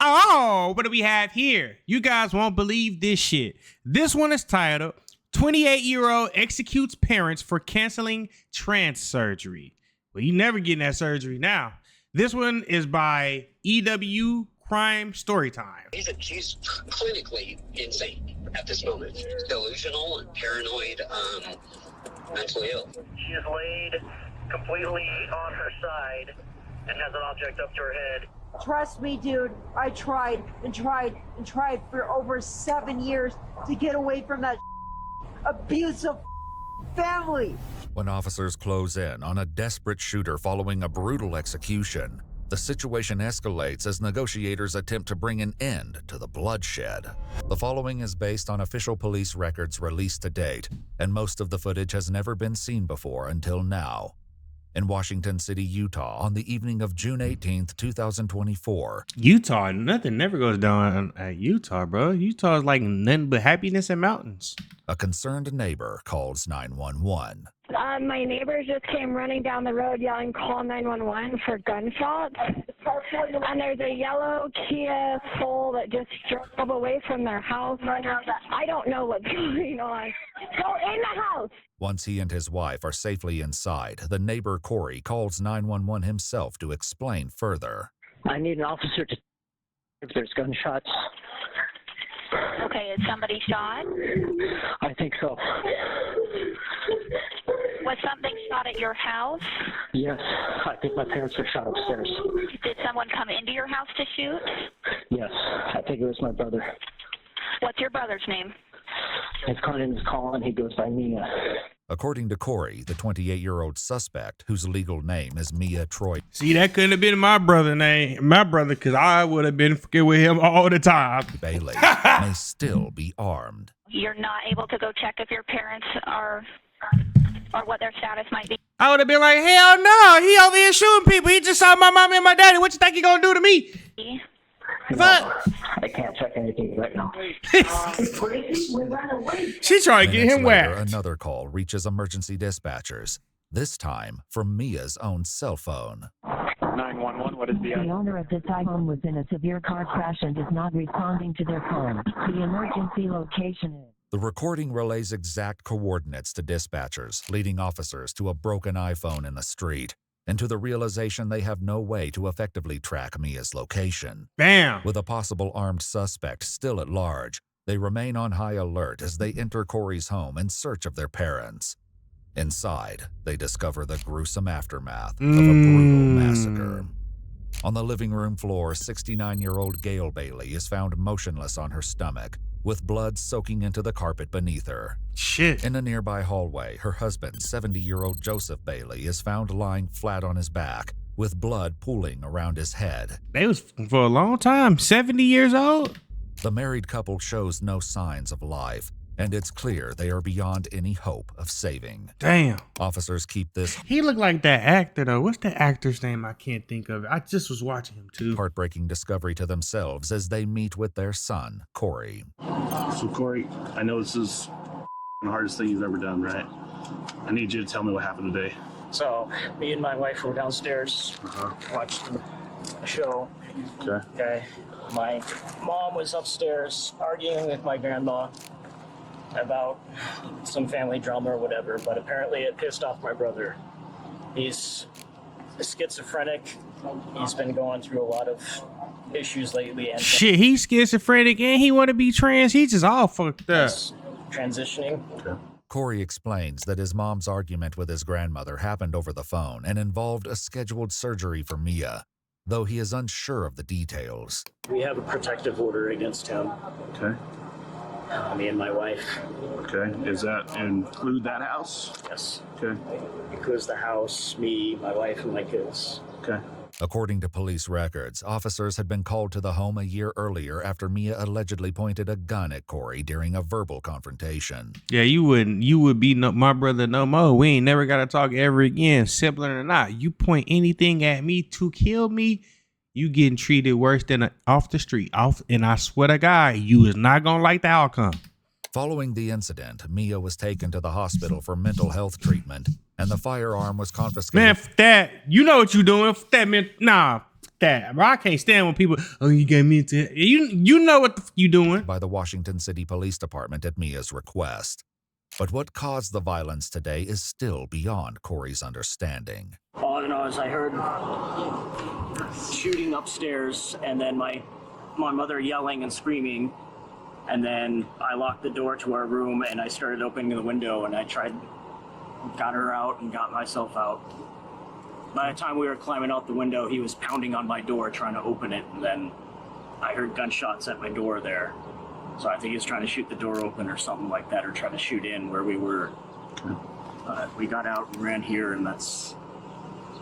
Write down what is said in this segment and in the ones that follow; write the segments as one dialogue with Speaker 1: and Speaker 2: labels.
Speaker 1: Oh, what do we have here? You guys won't believe this shit. This one is titled 28-year-old executes parents for canceling trans surgery. Well, you never getting that surgery now. This one is by EW Crime Storytime.
Speaker 2: She's clinically insane at this moment. Delusional and paranoid, mentally ill.
Speaker 3: She is laid completely on her side and has an object up to her head.
Speaker 4: Trust me, dude, I tried and tried and tried for over 7 years to get away from that abusive family.
Speaker 5: When officers close in on a desperate shooter following a brutal execution, the situation escalates as negotiators attempt to bring an end to the bloodshed. The following is based on official police records released to date, and most of the footage has never been seen before until now. In Washington City, Utah, on the evening of June 18th, 2024.
Speaker 1: Utah, nothing never goes down at Utah, bro. Utah is like nothing but happiness and mountains.
Speaker 5: A concerned neighbor calls 911.
Speaker 6: My neighbors just came running down the road yelling, call 911 for gunshots. And there's a yellow Kia Soul that just drove away from their house. I don't know what's going on. Go in the house.
Speaker 5: Once he and his wife are safely inside, the neighbor Corey calls 911 himself to explain further.
Speaker 3: I need an officer to if there's gunshots.
Speaker 7: Okay, is somebody shot?
Speaker 3: I think so.
Speaker 7: Was something shot at your house?
Speaker 3: Yes, I think my parents were shot upstairs.
Speaker 7: Did someone come into your house to shoot?
Speaker 3: Yes, I think it was my brother.
Speaker 7: What's your brother's name?
Speaker 3: His car name is Colin. He goes by Mia.
Speaker 5: According to Corey, the 28-year-old suspect, whose legal name is Mia Troy.
Speaker 1: See, that couldn't have been my brother's name, because I would have been fucking with him all the time.
Speaker 5: Bailey may still be armed.
Speaker 7: You're not able to go check if your parents are, or what their status might be.
Speaker 1: I would have been like, hell no, he over here shooting people. He just saw my mom and my daddy. What you think he gonna do to me? Fuck.
Speaker 3: I can't check anything right now.
Speaker 1: She trying to get him
Speaker 5: later,
Speaker 1: whacked.
Speaker 5: another call reaches emergency dispatchers, this time from Mia's own cell phone.
Speaker 3: 911, what is the
Speaker 8: owner of this iPhone was in a severe car crash and is not responding to their phone. The emergency location is...
Speaker 5: The recording relays exact coordinates to dispatchers, leading officers to a broken iPhone in the street, and to the realization they have no way to effectively track Mia's location.
Speaker 1: Bam!
Speaker 5: With a possible armed suspect still at large, they remain on high alert as they enter Corey's home in search of their parents. Inside, they discover the gruesome aftermath of a brutal massacre. On the living room floor, 69-year-old Gail Bailey is found motionless on her stomach, with blood soaking into the carpet beneath her.
Speaker 1: Shit.
Speaker 5: In a nearby hallway, her husband, 70-year-old Joseph Bailey, is found lying flat on his back, with blood pooling around his head.
Speaker 1: They was for a long time, 70 years old.
Speaker 5: The married couple shows no signs of life, and it's clear they are beyond any hope of saving.
Speaker 1: Damn.
Speaker 5: Officers keep this
Speaker 1: He looked like that actor, though. What's the actor's name? I can't think of it. I just was watching him, too.
Speaker 5: heartbreaking discovery to themselves as they meet with their son, Corey.
Speaker 9: So, Corey, I know this is the hardest thing you've ever done, right? I need you to tell me what happened today.
Speaker 3: So, me and my wife were downstairs watching a show. Okay. My mom was upstairs arguing with my grandma about some family drama or whatever, but apparently it pissed off my brother. He's schizophrenic. He's been going through a lot of issues lately. And
Speaker 1: Shit, he's schizophrenic and he want to be trans. He's just all fucked up.
Speaker 3: transitioning.
Speaker 9: Okay.
Speaker 5: Corey explains that his mom's argument with his grandmother happened over the phone and involved a scheduled surgery for Mia, though he is unsure of the details.
Speaker 3: We have a protective order against him.
Speaker 9: Okay.
Speaker 3: Me and my wife.
Speaker 9: Okay. Does that include that house?
Speaker 3: Yes.
Speaker 9: Okay.
Speaker 3: Includes the house, me, my wife, and my kids.
Speaker 9: Okay.
Speaker 5: According to police records, officers had been called to the home a year earlier after Mia allegedly pointed a gun at Corey during a verbal confrontation.
Speaker 1: Yeah, you would be my brother no more. We ain't never got to talk ever again. Simpler than not. You point anything at me to kill me, you getting treated worse than off the street. And I swear to God, you is not going to like the outcome.
Speaker 5: Following the incident, Mia was taken to the hospital for mental health treatment, and the firearm was confiscated.
Speaker 1: Man, that, you know what you doing. That, man, nah, that. Bro, I can't stand when people, oh, you got me into you know what the you doing.
Speaker 5: By the Washington City Police Department at Mia's request. But what caused the violence today is still beyond Corey's understanding.
Speaker 3: All I know is I heard shooting upstairs, and then my mother yelling and screaming, and then I locked the door to our room, and I started opening the window, and got her out and got myself out. By the time we were climbing out the window, he was pounding on my door trying to open it, and then I heard gunshots at my door there. So I think he was trying to shoot the door open or something like that, or trying to shoot in where we were. We got out and ran here, and that's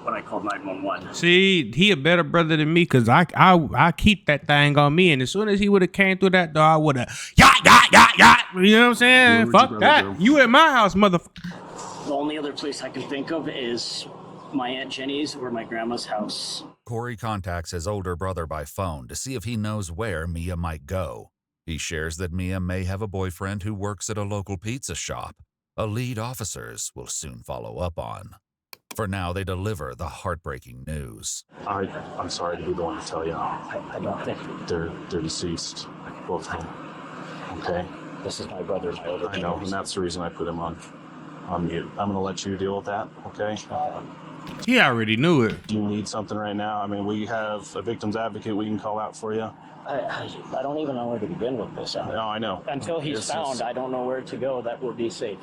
Speaker 3: when I called 911.
Speaker 1: See, he a better brother than me, because I keep that thing on me, and as soon as he would have came through that door, I would have, yacht. You know what I'm saying? Fuck that. You at my house, motherfucker.
Speaker 3: The only other place I can think of is my Aunt Jenny's or my grandma's house.
Speaker 5: Corey contacts his older brother by phone to see if he knows where Mia might go. He shares that Mia may have a boyfriend who works at a local pizza shop, a lead officers will soon follow up on. For now, they deliver the heartbreaking news.
Speaker 9: I'm sorry to be the one to tell you.
Speaker 3: I don't think
Speaker 9: They're deceased, both of them. Okay?
Speaker 3: this is my brother, my older brother.
Speaker 9: I know, and that's the reason I put him on mute. I'm going to let you deal with that, okay?
Speaker 1: He already knew it.
Speaker 9: Do you need something right now? I mean, we have a victim's advocate we can call out for you.
Speaker 3: I don't even know where to begin with this.
Speaker 9: No, I know.
Speaker 3: Until he's found, I don't know where to go that will be safe.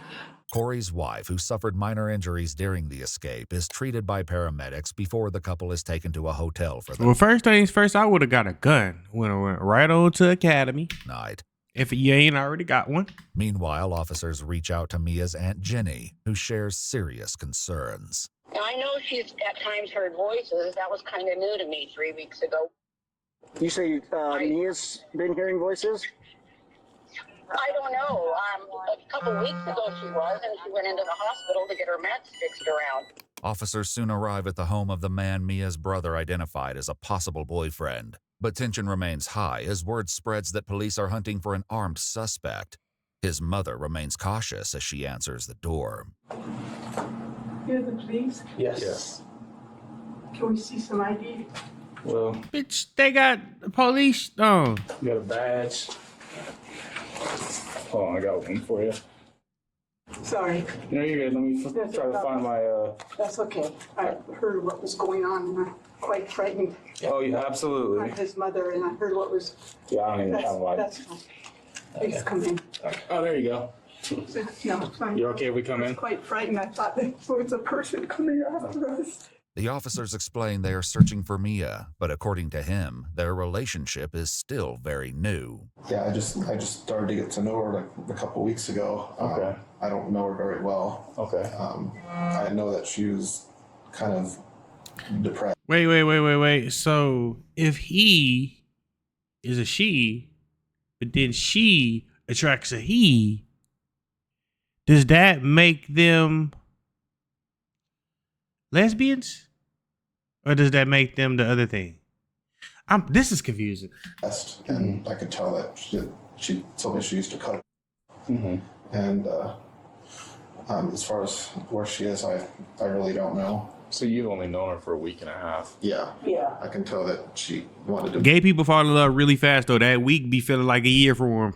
Speaker 5: Corey's wife, who suffered minor injuries during the escape, is treated by paramedics before the couple is taken to a hotel for the
Speaker 1: Well, first things first, I would have got a gun. Went right on to Academy.
Speaker 5: night.
Speaker 1: If you ain't already got one.
Speaker 5: Meanwhile, officers reach out to Mia's Aunt Jenny, who shares serious concerns.
Speaker 2: Now, I know she's at times heard voices. That was kind of new to me 3 weeks ago.
Speaker 3: You say Mia's been hearing voices?
Speaker 2: I don't know. A couple weeks ago she was, and she went into the hospital to get her meds fixed around.
Speaker 5: Officers soon arrive at the home of the man Mia's brother identified as a possible boyfriend. But tension remains high as word spreads that police are hunting for an armed suspect. His mother remains cautious as she answers the door.
Speaker 10: You're the police?
Speaker 3: Yes.
Speaker 10: Can we see some ID?
Speaker 3: Well,
Speaker 1: Bitch, they got police. Oh,
Speaker 3: you got a badge? Hold on, I got one for you.
Speaker 10: Sorry.
Speaker 3: No, you're good. Let me
Speaker 10: That's
Speaker 3: try to
Speaker 10: okay.
Speaker 3: find my,
Speaker 10: That's okay. I heard what was going on and I'm quite frightened.
Speaker 3: Oh, yeah, absolutely.
Speaker 10: I'm his mother and I heard what was.
Speaker 3: Yeah, I don't even have one.
Speaker 10: That's fine. Please come in.
Speaker 3: Oh, there you go.
Speaker 10: No, it's fine.
Speaker 3: You're okay if we come
Speaker 10: I was
Speaker 3: in?
Speaker 10: quite frightened. I thought there was a person coming after us.
Speaker 5: The officers explain they are searching for Mia, but according to him, their relationship is still very new.
Speaker 11: Yeah, I just started to get to know her like a couple weeks ago.
Speaker 3: Okay.
Speaker 11: I don't know her very well.
Speaker 3: Okay.
Speaker 11: I know that she was kind of depressed.
Speaker 1: wait. So if he is a she, but then she attracts a he, does that make them lesbians? Or does that make them the other thing? This is confusing.
Speaker 11: And I could tell that she told me she used to cut.
Speaker 3: Mm-hmm.
Speaker 11: And as far as where she is, I really don't know.
Speaker 3: So you've only known her for a week and a half?
Speaker 11: Yeah.
Speaker 10: Yeah.
Speaker 11: I can tell that she wanted to
Speaker 1: Gay people fall in love really fast, though. That week be feeling like a year for them.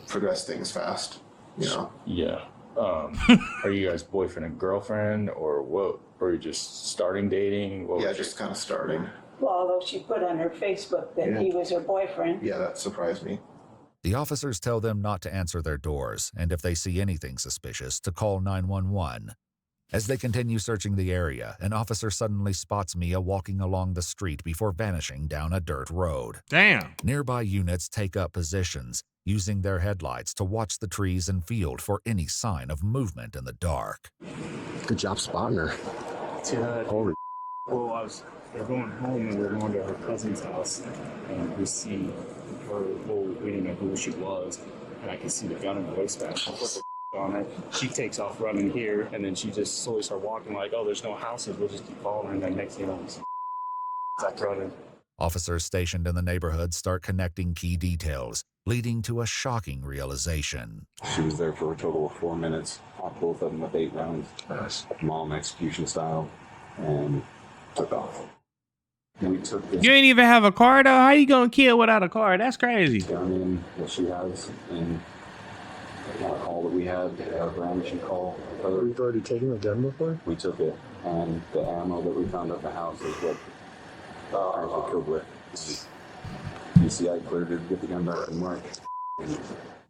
Speaker 11: progress things fast, you know.
Speaker 3: Yeah. Are you guys boyfriend and girlfriend or what? Or are you just starting dating?
Speaker 11: Yeah, just kind of starting.
Speaker 10: Well, although she put on her Facebook that he was her boyfriend.
Speaker 11: Yeah, that surprised me.
Speaker 5: The officers tell them not to answer their doors, and if they see anything suspicious, to call 911. As they continue searching the area, an officer suddenly spots Mia walking along the street before vanishing down a dirt road.
Speaker 1: Damn.
Speaker 5: Nearby units take up positions, using their headlights to watch the trees and field for any sign of movement in the dark.
Speaker 12: Good job spotting her.
Speaker 3: Holy. Well, they're going home and we're going to her cousin's house, and we see her. Well, we didn't know who she was, and I can see the gun in the waistband. I put the on it. She takes off running here, and then she just slowly starts walking like, "Oh, there's no houses. We'll just keep following her." And then next thing you know, we see back running.
Speaker 5: Officers stationed in the neighborhood start connecting key details, leading to a shocking realization.
Speaker 12: She was there for a total of 4 minutes. Popped both of them with 8 rounds. Mom execution style, and took off. We took this
Speaker 1: You ain't even have a car though. How you gonna kill without a car? That's crazy.
Speaker 12: gun in that she has and a call that we had, a brandishing call.
Speaker 13: We've already taken the gun before?
Speaker 12: We took it, and the ammo that we found at the house is what we killed with. You see, I cleared it to get the gun back from Mark.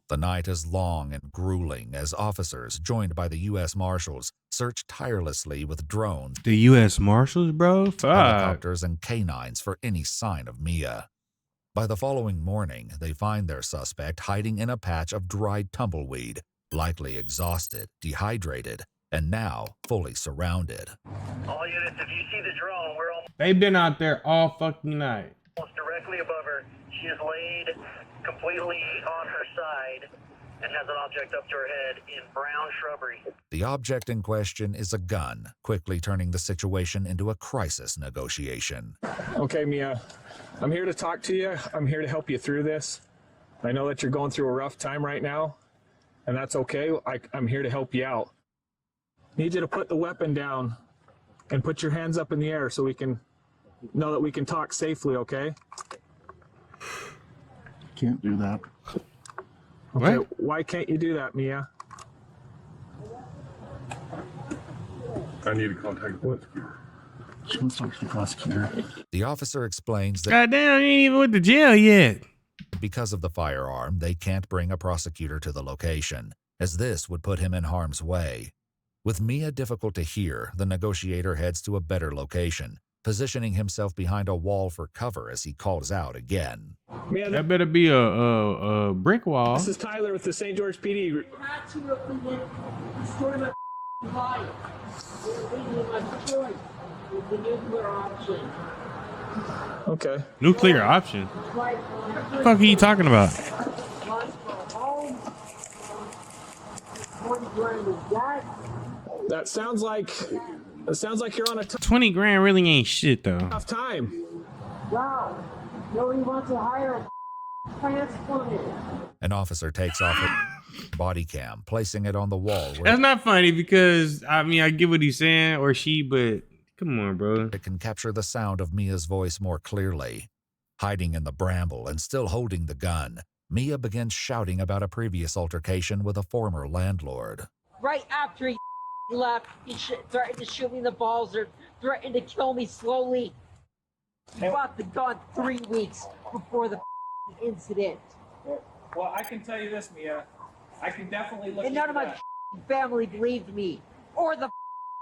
Speaker 5: The night is long and grueling as officers, joined by the U.S. Marshals, search tirelessly with drones,
Speaker 1: The U.S. Marshals, bro? Fuck.
Speaker 5: helicopters, and canines for any sign of Mia. By the following morning, they find their suspect hiding in a patch of dried tumbleweed, likely exhausted, dehydrated, and now fully surrounded.
Speaker 14: All units, if you see the drone, we're almost
Speaker 1: They've been out there all fucking night.
Speaker 14: directly above her. She is laid completely on her side and has an object up to her head in brown shrubbery.
Speaker 5: The object in question is a gun, quickly turning the situation into a crisis negotiation.
Speaker 13: Okay, Mia, I'm here to talk to you. I'm here to help you through this. I know that you're going through a rough time right now, and that's okay. I'm here to help you out. Need you to put the weapon down and put your hands up in the air so we can know that we can talk safely, okay?
Speaker 9: Can't do that.
Speaker 13: Okay,
Speaker 1: What?
Speaker 13: why can't you do that, Mia?
Speaker 9: I need to contact the prosecutor. She wants to talk to the prosecutor.
Speaker 5: The officer explains that
Speaker 1: Goddamn, you ain't even went to jail yet.
Speaker 5: because of the firearm, they can't bring a prosecutor to the location, as this would put him in harm's way. With Mia difficult to hear, the negotiator heads to a better location, positioning himself behind a wall for cover as he calls out again.
Speaker 13: Mia,
Speaker 1: That better be a brick wall.
Speaker 13: this is Tyler with the St. George PD. Okay.
Speaker 1: Nuclear option. What the fuck are you talking about?
Speaker 13: That sounds like you're on a
Speaker 1: 20 grand really ain't shit though.
Speaker 13: tough time.
Speaker 4: Wow. Nobody wants to hire a transplant.
Speaker 5: An officer takes off a body cam, placing it on the wall where
Speaker 1: That's not funny because I mean I get what he's saying or she, but come on, bro.
Speaker 5: it can capture the sound of Mia's voice more clearly. Hiding in the bramble and still holding the gun, Mia begins shouting about a previous altercation with a former landlord.
Speaker 4: Right after he left, he threatened to shoot me in the balls or threatened to kill me slowly. He bought the gun 3 weeks before the incident.
Speaker 13: Well, I can tell you this, Mia. I can definitely look
Speaker 4: And none of my family believed me. Or the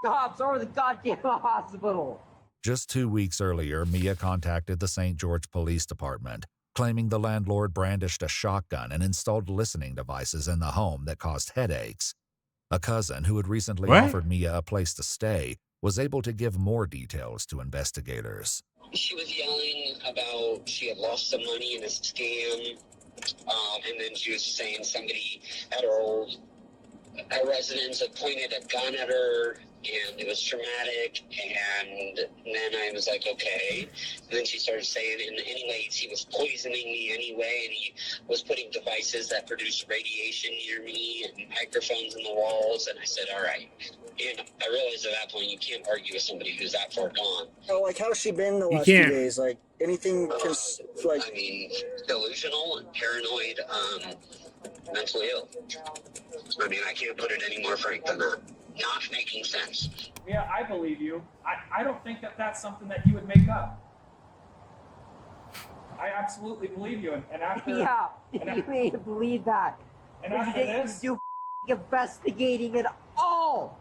Speaker 4: cops or the goddamn hospital.
Speaker 5: Just 2 weeks earlier, Mia contacted the St. George Police Department, claiming the landlord brandished a shotgun and installed listening devices in the home that caused headaches. A cousin who had recently
Speaker 1: What?
Speaker 5: offered Mia a place to stay was able to give more details to investigators.
Speaker 2: She was yelling about she had lost some money in a scam. And then she was saying somebody at her residence had pointed a gun at her, and it was traumatic. And then I was like, okay. And then she started saying, and anyways, he was poisoning me anyway, and he was putting devices that produced radiation near me and microphones in the walls. And I said, all right. And I realized at that point you can't argue with somebody who's that far gone.
Speaker 15: Oh, like how's she been the
Speaker 1: You
Speaker 15: last few
Speaker 1: can't.
Speaker 15: days? Like anything, like
Speaker 2: I mean, delusional and paranoid, mentally ill. I mean, I can't put it any more frank than that. Not making sense.
Speaker 13: Yeah, I believe you. I don't think that that's something that you would make up. I absolutely believe you. And after
Speaker 4: Yeah,
Speaker 13: and
Speaker 4: you made to believe that.
Speaker 13: And
Speaker 4: But you
Speaker 13: after
Speaker 4: didn't
Speaker 13: this-
Speaker 4: do investigating at all.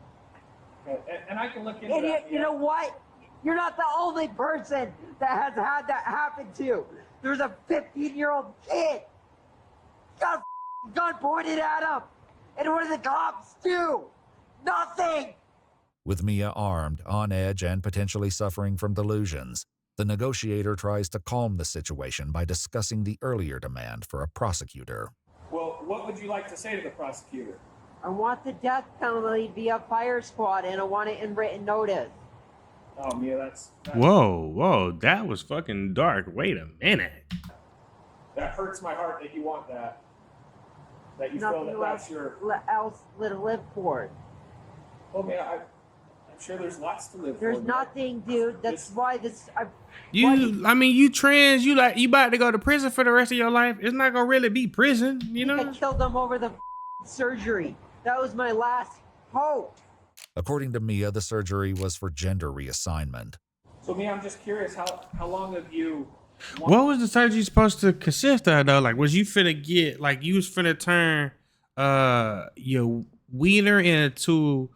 Speaker 13: and I can look into
Speaker 4: And
Speaker 13: that.
Speaker 4: you know what? You're not the only person that has had that happen to. There's a 15-year-old kid. Got a gun pointed at him. And what did the cops do? Nothing.
Speaker 5: With Mia armed, on edge, and potentially suffering from delusions, the negotiator tries to calm the situation by discussing the earlier demand for a prosecutor.
Speaker 13: Well, what would you like to say to the prosecutor?
Speaker 4: I want the death penalty via fire squad, and I want it in written notice.
Speaker 13: Oh, Mia, that's
Speaker 1: Whoa, that was fucking dark. Wait a minute.
Speaker 13: that hurts my heart that you want that. That you
Speaker 4: Nothing
Speaker 13: feel that that's your.
Speaker 4: else to live for.
Speaker 13: Well, Mia, I'm sure there's lots to live
Speaker 4: There's
Speaker 13: for.
Speaker 4: nothing, dude. That's why this.
Speaker 1: You trans, you about to go to prison for the rest of your life. It's not gonna really be prison, you know?
Speaker 4: I killed them over the surgery. That was my last hope.
Speaker 5: According to Mia, the surgery was for gender reassignment.
Speaker 13: So, Mia, I'm just curious, how long have you...
Speaker 1: What was the surgery supposed to consist of though? Like, was you finna get, like, you was finna turn your wiener into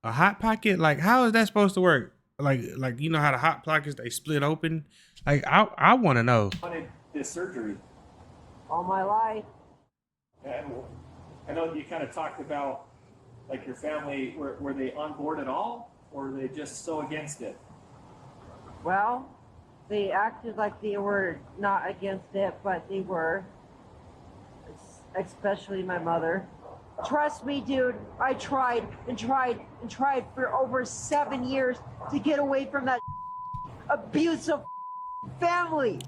Speaker 1: a hot pocket? Like, how is that supposed to work? Like you know how the hot pockets, they split open? Like, I want to know.
Speaker 13: Wanted this surgery?
Speaker 4: All my life.
Speaker 13: And I know you kind of talked about, like, your family, were they on board at all? Or were they just so against it?
Speaker 4: Well, they acted like they were not against it, but they were. Especially my mother. Trust me, dude, I tried and tried and tried for over 7 years to get away from that abusive family.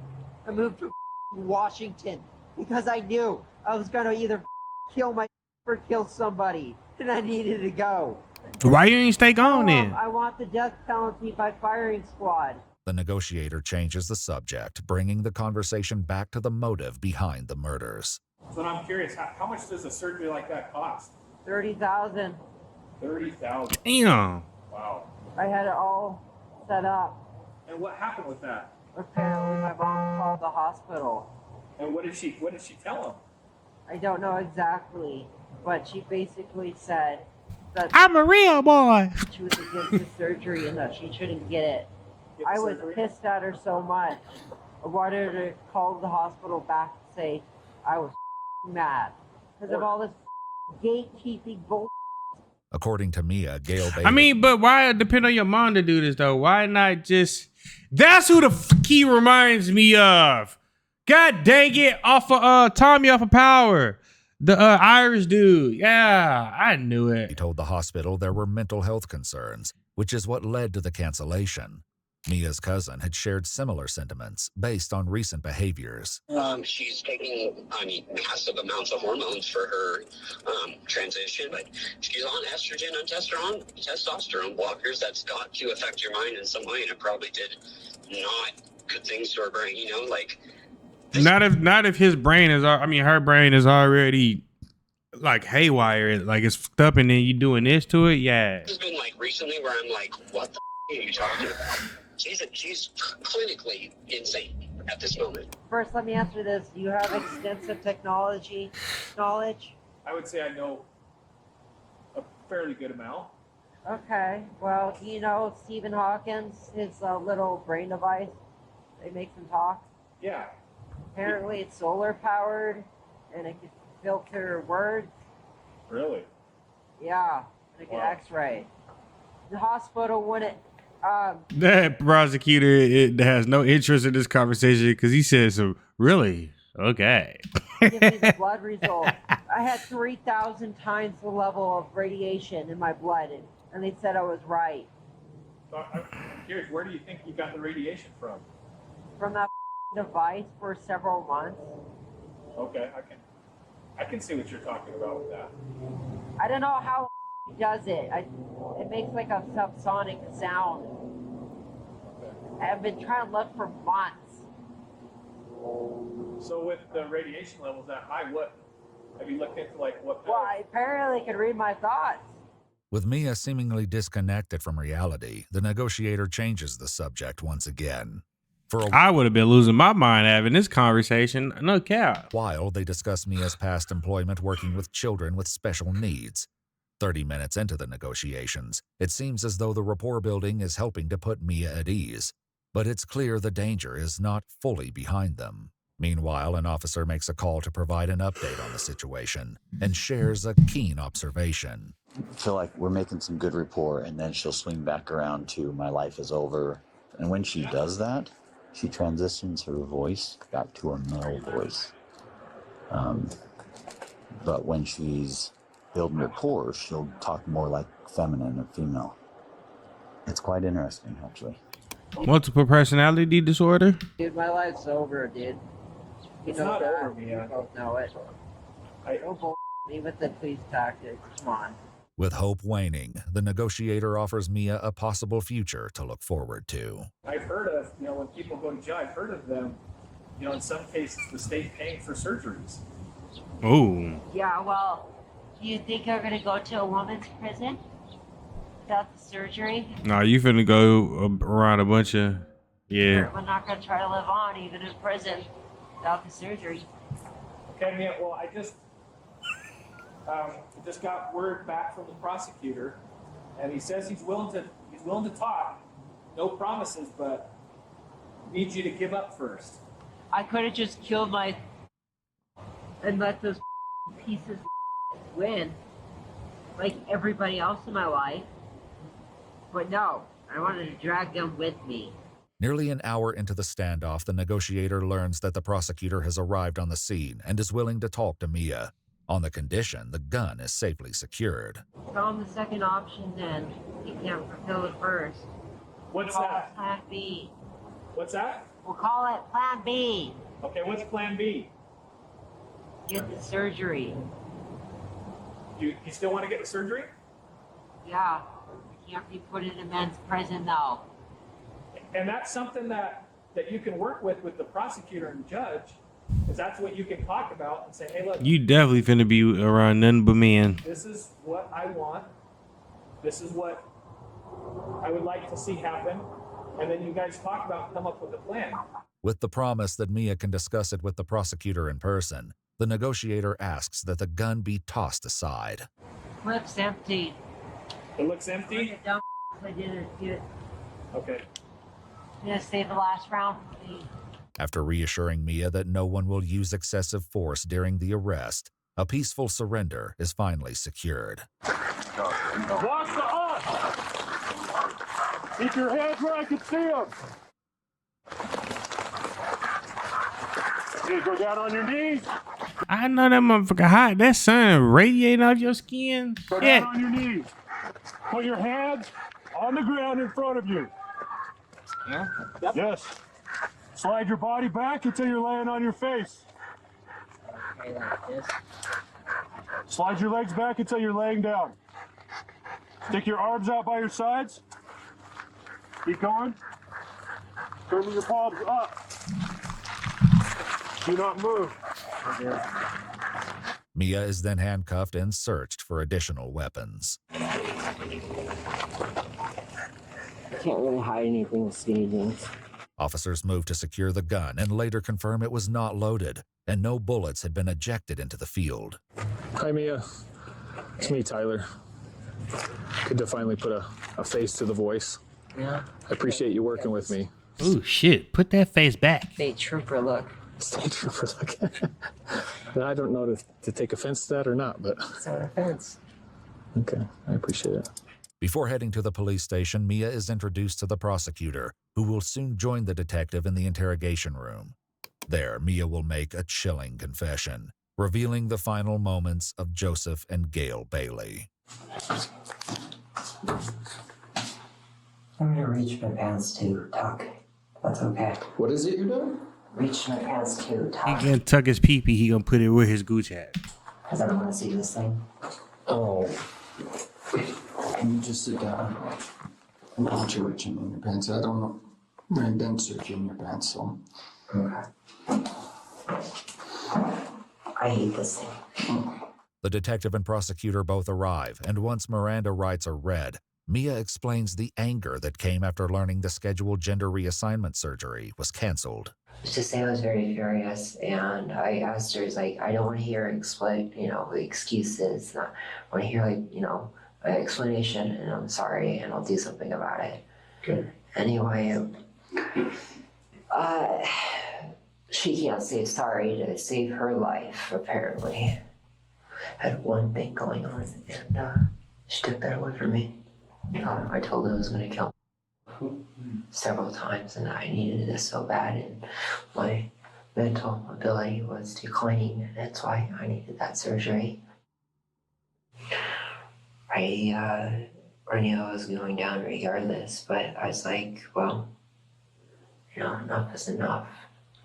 Speaker 4: I moved to Washington because I knew I was gonna either kill my or kill somebody, and I needed to go.
Speaker 1: Why you ain't stay gone then?
Speaker 4: I want the death penalty by firing squad.
Speaker 5: The negotiator changes the subject, bringing the conversation back to the motive behind the murders.
Speaker 13: So I'm curious, how much does a surgery like that cost?
Speaker 4: $30,000.
Speaker 13: $30,000.
Speaker 1: Damn.
Speaker 13: Wow.
Speaker 4: I had it all set up.
Speaker 13: And what happened with that?
Speaker 4: Apparently, my mom called the hospital.
Speaker 13: And what did she tell him?
Speaker 4: I don't know exactly, but she basically said that
Speaker 1: I'm a real boy.
Speaker 4: she was against the surgery and that she shouldn't get it. I was pissed at her so much. I wanted her to call the hospital back and say I was mad because of all this gatekeeping bull.
Speaker 5: According to Mia, Gail Bailey...
Speaker 1: I mean, but why depend on your mom to do this though? Why not just... That's who the he reminds me of. God dang it, off of Tommy off of Power. The Irish dude. Yeah, I knew it.
Speaker 5: He told the hospital there were mental health concerns, which is what led to the cancellation. Mia's cousin had shared similar sentiments based on recent behaviors.
Speaker 2: She's taking, massive amounts of hormones for her transition, but she's on estrogen and testosterone blockers. That's got to affect your mind in some way, and it probably did not good things to her brain. You know, like
Speaker 1: not if his brain is. I mean, her brain is already like haywire. Like it's fucked up, and then you doing this to it. Yeah.
Speaker 2: There's been like recently where I'm like, what the are you talking about? She's clinically insane at this moment.
Speaker 4: First, let me answer this. You have extensive technology knowledge?
Speaker 13: I would say I know a fairly good amount.
Speaker 4: Okay. Well, you know Stephen Hawkins, his little brain device, they make him talk?
Speaker 13: Yeah.
Speaker 4: Apparently it's solar powered and it can filter words.
Speaker 13: Really?
Speaker 4: Yeah. And it can x-ray. The hospital wouldn't
Speaker 1: that prosecutor has no interest in this conversation because he says, so really? Okay.
Speaker 4: give me the blood result. I had 3,000 times the level of radiation in my blood, and they said I was right.
Speaker 13: So I'm curious, where do you think you got the radiation from?
Speaker 4: From that device for several months.
Speaker 13: Okay, I can see what you're talking about with that.
Speaker 4: I don't know how it does it. It makes like a subsonic sound. I've been trying to look for months.
Speaker 13: So with the radiation levels that high, what have you looked into? Like what?
Speaker 4: Well, I apparently can read my thoughts.
Speaker 5: With Mia seemingly disconnected from reality, the negotiator changes the subject once again.
Speaker 1: I would have been losing my mind having this conversation. No cap.
Speaker 5: While they discuss Mia's past employment working with children with special needs. 30 minutes into the negotiations, it seems as though the rapport building is helping to put Mia at ease. But it's clear the danger is not fully behind them. Meanwhile, an officer makes a call to provide an update on the situation and shares a keen observation.
Speaker 16: I feel like we're making some good rapport, and then she'll swing back around to my life is over. And when she does that, she transitions her voice back to a male voice. But when she's building rapport, she'll talk more like feminine or female. It's quite interesting, actually.
Speaker 1: Multiple personality disorder?
Speaker 4: Dude, my life's over, dude.
Speaker 13: It's not over, Mia.
Speaker 4: You both know it. Don't bull me with the police tactics. Come on.
Speaker 5: With hope waning, the negotiator offers Mia a possible future to look forward to.
Speaker 13: I've heard of, when people go to jail, I've heard of them, in some cases, the state paying for surgeries.
Speaker 1: Oh.
Speaker 17: Yeah, well, do you think you're gonna go to a woman's prison without the surgery?
Speaker 1: No, you finna go around a bunch of, yeah.
Speaker 17: We're not gonna try to live on even in prison without the surgery.
Speaker 13: Okay, Mia, well, I just got word back from the prosecutor, and he says he's willing to talk. No promises, but needs you to give up first.
Speaker 17: I could have just killed and let those pieces win, like everybody else in my life. But no, I wanted to drag them with me.
Speaker 5: Nearly an hour into the standoff, the negotiator learns that the prosecutor has arrived on the scene and is willing to talk to Mia, on the condition the gun is safely secured.
Speaker 17: Tell them the second option then. You can't fulfill the first.
Speaker 13: What's
Speaker 17: Call
Speaker 13: that?
Speaker 17: it Plan B.
Speaker 13: What's that?
Speaker 17: We'll call it Plan B.
Speaker 13: Okay, what's Plan B?
Speaker 17: Get the surgery.
Speaker 13: You still want to get the surgery?
Speaker 17: Yeah. You can't be put in a men's prison though.
Speaker 13: And that's something that you can work with the prosecutor and judge, because that's what you can talk about and say, hey, look.
Speaker 1: You definitely finna be around nothing but men.
Speaker 13: This is what I want. This is what I would like to see happen. And then you guys talk about and come up with a plan.
Speaker 5: With the promise that Mia can discuss it with the prosecutor in person, the negotiator asks that the gun be tossed aside.
Speaker 17: Clip's empty.
Speaker 13: It looks empty?
Speaker 17: The dumb I didn't get.
Speaker 13: Okay.
Speaker 17: I'm gonna save the last round for me.
Speaker 5: After reassuring Mia that no one will use excessive force during the arrest, a peaceful surrender is finally secured.
Speaker 18: Watch the us! Keep your hands where I can see them! You go down on your knees.
Speaker 1: I know that motherfucker hot. That sun radiating off your skin.
Speaker 18: Go down on your knees. Put your hands on the ground in front of you.
Speaker 3: Yeah?
Speaker 18: Yep. Yes. Slide your body back until you're laying on your face.
Speaker 3: Okay, like this.
Speaker 18: Slide your legs back until you're laying down. Stick your arms out by your sides. Keep going. Turn your palms up. Do not move.
Speaker 5: Mia is then handcuffed and searched for additional weapons.
Speaker 3: I can't really hide anything with skinny jeans.
Speaker 5: Officers move to secure the gun and later confirm it was not loaded and no bullets had been ejected into the field.
Speaker 13: Hi, Mia. It's me, Tyler. Good to finally put a face to the voice.
Speaker 3: Yeah.
Speaker 13: I appreciate you working with me.
Speaker 1: Ooh, shit. Put that face back.
Speaker 3: State trooper look.
Speaker 13: State trooper look. I don't know to take offense to that or not, but...
Speaker 3: It's not offense.
Speaker 13: Okay, I appreciate it.
Speaker 5: Before heading to the police station, Mia is introduced to the prosecutor, who will soon join the detective in the interrogation room. There, Mia will make a chilling confession, revealing the final moments of Joseph and Gail Bailey.
Speaker 19: I'm gonna reach my pants to tuck. That's okay.
Speaker 12: What is it you're doing?
Speaker 19: Reach my pants to
Speaker 1: He
Speaker 19: tuck.
Speaker 1: gonna tuck his pee-pee. He gonna put it where his gooch at.
Speaker 19: Because I don't want to see this thing.
Speaker 12: Oh. Can you just sit down? I'm not you reaching in your pants. I don't know. I didn't search in your pants, so.
Speaker 19: Okay. I hate this thing.
Speaker 5: The detective and prosecutor both arrive, and once Miranda rights are read, Mia explains the anger that came after learning the scheduled gender reassignment surgery was canceled.
Speaker 19: Let's just say I was very furious, and I asked her, I don't want to hear excuses. I want to hear, an explanation, and I'm sorry, and I'll do something about it.
Speaker 12: Good.
Speaker 19: Anyway, she can't say sorry to save her life, apparently. Had one thing going on, and she took that away from me. I told her I was going to kill her several times, and I needed this so bad, and my mental ability was declining, and that's why I needed that surgery. I knew I was going down regardless, but I was like, well, enough is enough.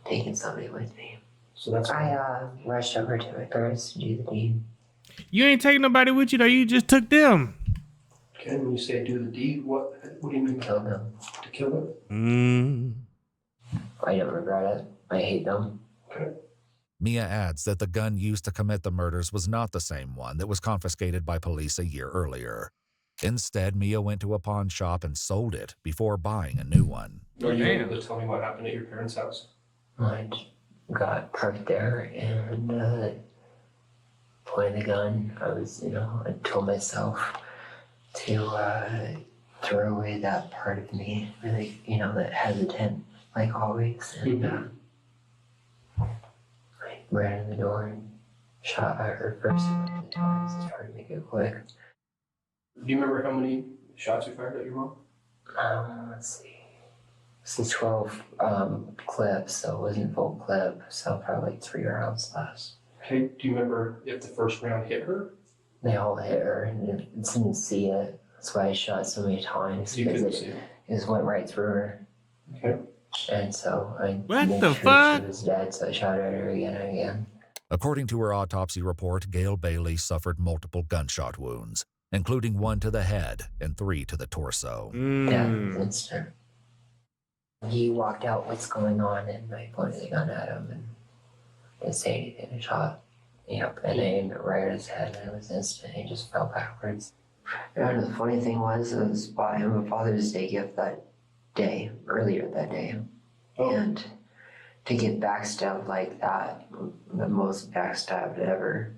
Speaker 19: I'm taking somebody with me.
Speaker 12: So that's
Speaker 19: I rushed over to my parents to do the deed.
Speaker 1: You ain't taking nobody with you though. You just took them.
Speaker 20: Okay, when you say do the deed, what do you mean?
Speaker 19: Kill them.
Speaker 20: To kill them?
Speaker 19: I don't regret it. I hate them.
Speaker 20: Okay.
Speaker 5: Mia adds that the gun used to commit the murders was not the same one that was confiscated by police a year earlier. Instead, Mia went to a pawn shop and sold it before buying a new one.
Speaker 20: Are you able to tell me what happened at your parents' house?
Speaker 19: I got parked there and pointed the gun. I told myself to throw away that part of me, really, that hesitant, like always. And I ran in the door and shot at her first a couple of times to try to make it quick.
Speaker 20: Do you remember how many shots you fired at your mom?
Speaker 19: Let's see. This is 12 clips, so it wasn't full clip, so probably like 3 rounds less.
Speaker 20: Okay, do you remember if the first round hit her?
Speaker 19: They all hit her, and I didn't see it. That's why I shot so many times.
Speaker 20: You couldn't
Speaker 19: it,
Speaker 20: see it?
Speaker 19: It just went right through her.
Speaker 20: Okay.
Speaker 19: And so I
Speaker 1: What
Speaker 19: made
Speaker 1: the
Speaker 19: sure
Speaker 1: fuck?
Speaker 19: she was dead, so I shot at her again and again.
Speaker 5: According to her autopsy report, Gail Bailey suffered multiple gunshot wounds, including 1 to the head and 3 to the torso.
Speaker 19: Death was instant. He walked out, what's going on, and I pointed the gun at him and didn't say anything and shot. Yep, and I aimed it right at his head, and it was instant. He just fell backwards. And the funny thing was, I was bought him a Father's Day gift that day, earlier that day. And to get backstabbed like that, the most backstabbed ever.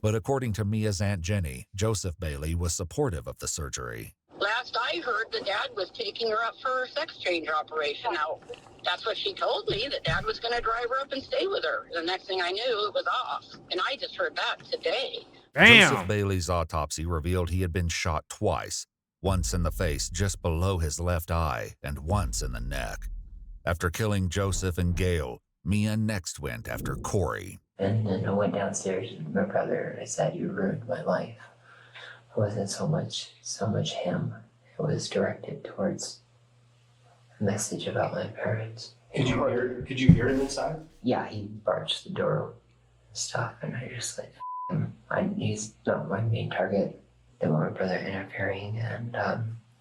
Speaker 5: But according to Mia's Aunt Jenny, Joseph Bailey was supportive of the surgery.
Speaker 21: Last I heard, the dad was taking her up for her sex change operation. Now, that's what she told me, that dad was going to drive her up and stay with her. The next thing I knew, it was off. And I just heard that today.
Speaker 5: Joseph Bailey's autopsy revealed he had been shot twice, once in the face just below his left eye and once in the neck. After killing Joseph and Gail, Mia next went after Corey.
Speaker 19: And then I went downstairs with my brother and I said, "You ruined my life." It wasn't so much him. It was directed towards a message about my parents.
Speaker 20: Could you hear him inside?
Speaker 19: Yeah, he barged the door and stuff, and I just like, him. He's not my main target. Then my brother interfering and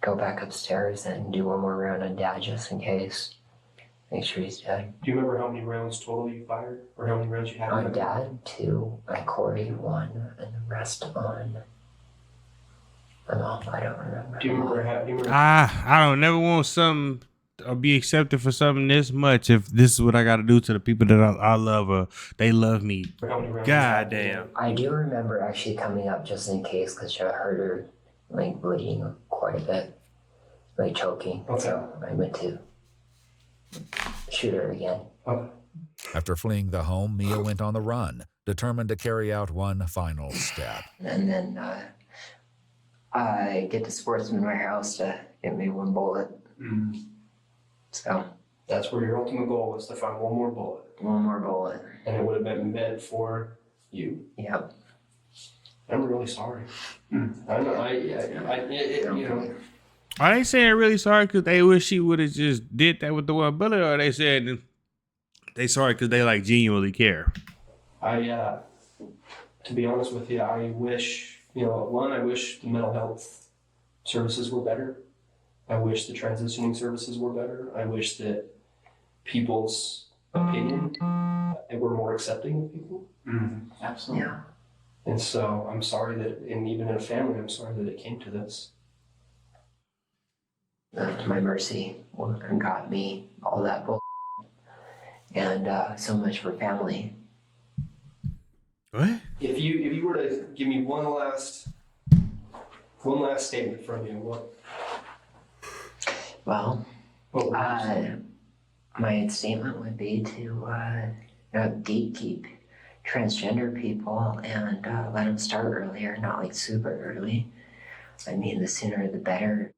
Speaker 19: go back upstairs and do one more round on Dad just in case. Make sure he's dead.
Speaker 20: Do you remember how many rounds total you fired? Or how many rounds you had?
Speaker 19: On Dad, 2. On Corey, 1. And the rest on my mom. I don't remember.
Speaker 20: Do you remember
Speaker 1: I don't never want something or be accepted for something this much if this is what I got to do to the people that I love or they love me. God damn.
Speaker 19: I do remember actually coming up just in case because I heard her like bleeding quite a bit, like choking. Okay. So I went to shoot her again.
Speaker 20: Okay.
Speaker 5: After fleeing the home, Mia went on the run, determined to carry out one final step.
Speaker 19: And then I get to Sportsman Warehouse to get me 1 bullet.
Speaker 20: Mm-hmm.
Speaker 19: So
Speaker 20: that's where your ultimate goal was, to find 1 more bullet.
Speaker 19: 1 more bullet.
Speaker 20: And it would have been meant for you.
Speaker 19: Yep.
Speaker 20: I'm really sorry. I know. You know.
Speaker 1: Are they saying really sorry because they wish she would have just did that with the 1 bullet, or they said they sorry because they like genuinely care?
Speaker 20: To be honest with you, I wish, I wish the mental health services were better. I wish the transitioning services were better. I wish that people's opinion were more accepting of people.
Speaker 19: Absolutely. Yeah.
Speaker 20: And so I'm sorry that, and even in a family, I'm sorry that it came to this.
Speaker 19: My mercy got me all that bull, and so much for family.
Speaker 1: What?
Speaker 20: If you were to give me one last statement from you, what?
Speaker 19: Well, my statement would be to gatekeep transgender people and let them start earlier, not like super early. I mean, the sooner the better.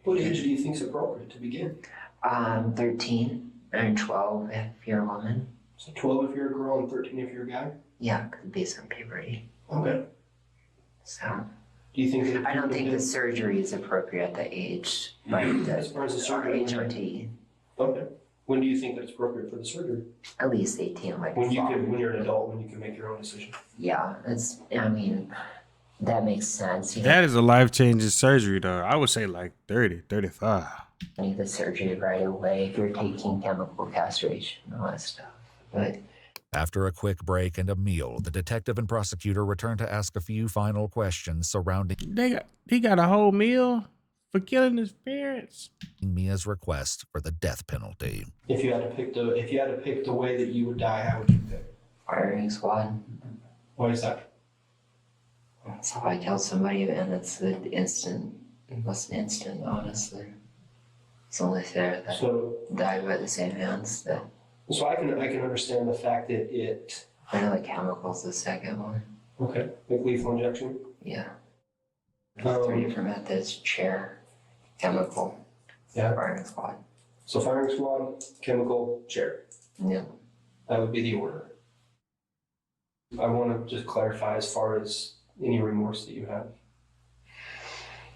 Speaker 20: What age do you think is appropriate to begin?
Speaker 19: 13 and 12 if you're a woman.
Speaker 20: So 12 if you're a girl and 13 if you're a guy?
Speaker 19: Yeah, based on puberty.
Speaker 20: Okay.
Speaker 19: So.
Speaker 20: Do you think
Speaker 19: I don't think the surgery is appropriate at the age, but
Speaker 20: as far as the surgery,
Speaker 19: HRT.
Speaker 20: Okay. When do you think that it's appropriate for the surgery?
Speaker 19: At least 18, like
Speaker 20: When you're an adult, when you can make your own decision.
Speaker 19: Yeah, I mean, that makes sense.
Speaker 1: That is a life-changing surgery, though. I would say like 30, 35.
Speaker 19: You need the surgery right away if you're taking chemical castration and all that stuff. But
Speaker 5: After a quick break and a meal, the detective and prosecutor returned to ask a few final questions surrounding
Speaker 1: He got a whole meal for killing his parents.
Speaker 5: Mia's request for the death penalty.
Speaker 20: If you had to pick the way that you would die, how would you pick?
Speaker 19: firing squad.
Speaker 20: Why is that?
Speaker 19: So if I kill somebody and it's the instant, honestly. It's only fair that die by the same hands that.
Speaker 20: So I can understand the fact that it.
Speaker 19: I know the chemical's the second one.
Speaker 20: Okay, like lethal injection.
Speaker 19: Yeah. 3 different methods: chair, chemical, firing squad.
Speaker 20: So firing squad, chemical, chair.
Speaker 19: Yeah.
Speaker 20: That would be the order. I want to just clarify as far as any remorse that you have.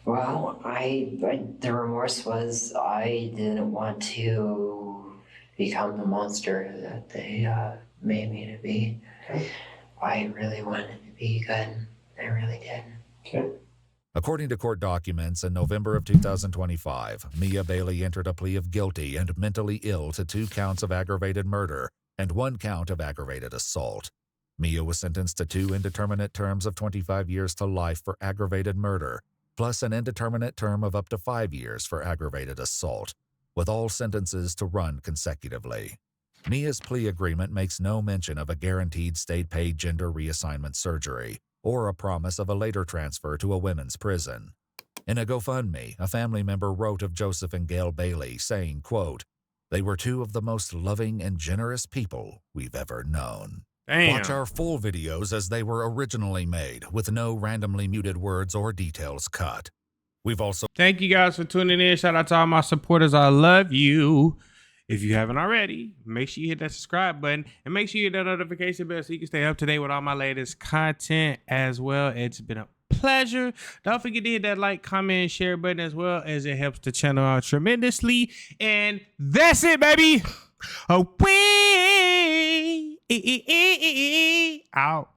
Speaker 19: Well, the remorse was I didn't want to become the monster that they made me to be.
Speaker 20: Okay.
Speaker 19: I really wanted to be good. I really did.
Speaker 20: Okay.
Speaker 5: According to court documents, in November of 2025, Mia Bailey entered a plea of guilty and mentally ill to 2 counts of aggravated murder and 1 count of aggravated assault. Mia was sentenced to 2 indeterminate terms of 25 years to life for aggravated murder, plus an indeterminate term of up to 5 years for aggravated assault, with all sentences to run consecutively. Mia's plea agreement makes no mention of a guaranteed state-paid gender reassignment surgery or a promise of a later transfer to a women's prison. In a GoFundMe, a family member wrote of Joseph and Gail Bailey, saying, quote, "They were 2 of the most loving and generous people we've ever known."
Speaker 1: Damn.
Speaker 5: Watch our full videos as they were originally made, with no randomly muted words or details cut. We've also...
Speaker 1: Thank you guys for tuning in. Shout out to all my supporters. I love you. If you haven't already, make sure you hit that subscribe button and make sure you hit that notification bell so you can stay up to date with all my latest content as well. It's been a pleasure. Don't forget to hit that like, comment, and share button as well, as it helps the channel out tremendously. And that's it, baby. Away. Out.